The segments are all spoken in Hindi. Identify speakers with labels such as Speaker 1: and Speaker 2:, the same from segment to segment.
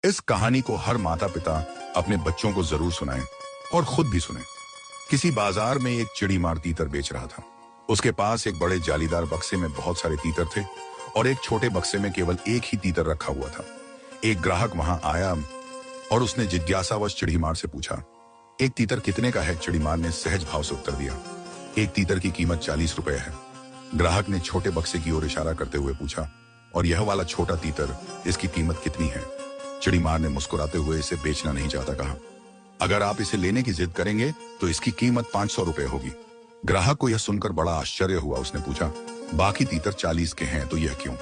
Speaker 1: इस कहानी को हर माता पिता अपने बच्चों को जरूर सुनाएं और खुद भी सुने। किसी बाजार में एक चिड़ी मार तीतर बेच रहा था। उसके पास एक बड़े जालीदार बक्से में बहुत सारे तीतर थे और एक छोटे बक्से में केवल एक ही तीतर रखा हुआ था। एक ग्राहक वहां आया और उसने जिज्ञासावश चिड़ीमार से पूछा, एक तीतर कितने का है? चिड़ीमार ने सहज भाव से उत्तर दिया, एक तीतर की कीमत 40 रुपए है। ग्राहक ने छोटे बक्से की ओर इशारा करते हुए पूछा, और यह वाला छोटा तीतर, इसकी कीमत कितनी है? चिड़ीमार ने मुस्कुराते हुए इसे बेचना नहीं चाहता कहा, अगर आप इसे लेने की जिद करेंगे तो इसकी कीमत 500 रुपए होगी। ग्राहक को यह सुनकर बड़ा आश्चर्य हुआ। उसने पूछा, बाकी तीतर 40 के हैं तो यह क्यों?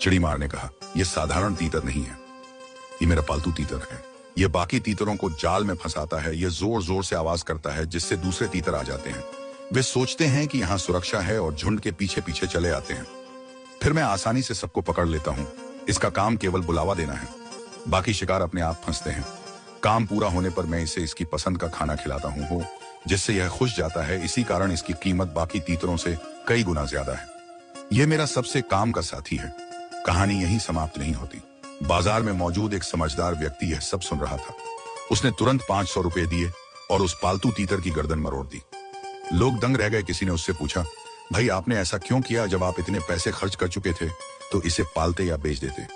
Speaker 1: चिड़ीमार ने कहा, यह साधारण तीतर नहीं है, ये मेरा पालतू तीतर है। यह बाकी तीतरों को जाल में फंसाता है। यह जोर जोर से आवाज करता है जिससे दूसरे तीतर आ जाते हैं। वे सोचते हैं कि यहाँ सुरक्षा है और झुंड के पीछे पीछे चले आते हैं। फिर मैं आसानी से सबको पकड़ लेता हूँ। इसका काम केवल बुलावा देना है, बाकी शिकार अपने आप फंसते हैं। काम पूरा होने पर मैं इसे इसकी पसंद का खाना खिलाता हूँ जिससे यह खुश जाता है। इसी कारण इसकी कीमत बाकी तीतरों से कई गुना ज्यादा है। यह मेरा सबसे काम का साथी है। कहानी यहीं समाप्त नहीं होती। बाजार में मौजूद एक समझदार व्यक्ति यह सब सुन रहा था। उसने तुरंत 500 रुपए दिए और उस पालतू तीतर की गर्दन मरोड़ दी। लोग दंग रह गए। किसी ने उससे पूछा, भाई आपने ऐसा क्यों किया? जब आप इतने पैसे खर्च कर चुके थे तो इसे पालते या बेच देते,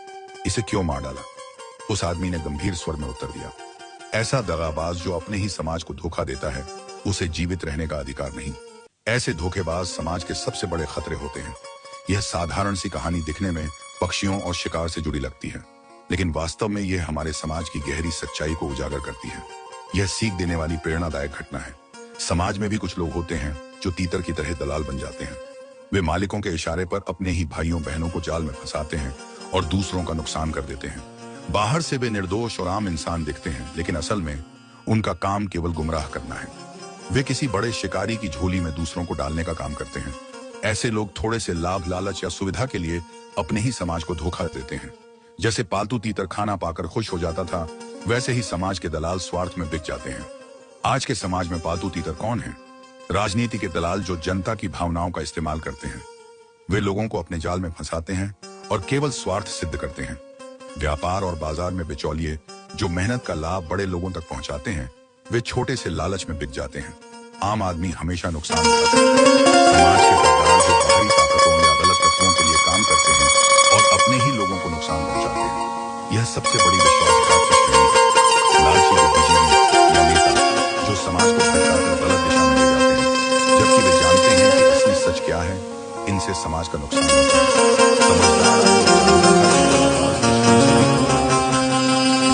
Speaker 1: इसे क्यों मार डाला? उस आदमी ने गंभीर स्वर में उत्तर दिया, ऐसा दगाबाज जो अपने ही समाज को धोखा देता है, उसे जीवित रहने का अधिकार नहीं। ऐसे धोखेबाज समाज के सबसे बड़े खतरे होते हैं। यह साधारण सी कहानी दिखने में पक्षियों और शिकार से जुड़ी लगती है, लेकिन वास्तव में यह हमारे समाज की गहरी सच्चाई को उजागर करती है। यह सीख देने वाली प्रेरणादायक घटना है। समाज में भी कुछ लोग होते हैं जो तीतर की तरह दलाल बन जाते हैं। वे मालिकों के इशारे पर अपने ही भाइयों बहनों को जाल में फंसाते हैं और दूसरों का नुकसान कर देते हैं। बाहर से वे निर्दोष और आम इंसान दिखते हैं, लेकिन असल में उनका काम केवल गुमराह करना है। वे किसी बड़े शिकारी की झोली में दूसरों को डालने का काम करते हैं। ऐसे लोग थोड़े से लाभ, लालच या सुविधा के लिए अपने ही समाज को धोखा देते हैं। जैसे पालतू तीतर खाना पाकर खुश हो जाता था, वैसे ही समाज के दलाल स्वार्थ में बिक जाते हैं। आज के समाज में पालतू तीतर कौन है? राजनीति के दलाल जो जनता की भावनाओं का इस्तेमाल करते हैं। वे लोगों को अपने जाल में फंसाते हैं और केवल स्वार्थ सिद्ध करते हैं। व्यापार और बाजार में बिचौलिए जो मेहनत का लाभ बड़े लोगों तक पहुंचाते हैं, वे छोटे से लालच में बिक जाते हैं। आम आदमी हमेशा नुकसान उठाता है। समाज के सरदार जो बाहरी ताकतों या गलत तत्वों के लिए काम करते हैं और अपने ही लोगों को नुकसान पहुंचाते हैं, यह सबसे बड़ी विश्वासघात की श्रेणी है। लालची बुद्धिजीवी या नेता जो समाज को भटकाकर गलत दिशा में ले जाते हैं, जबकि वे जानते हैं कि असली सच क्या है। इनसे समाज का नुकसान होता है। समझदार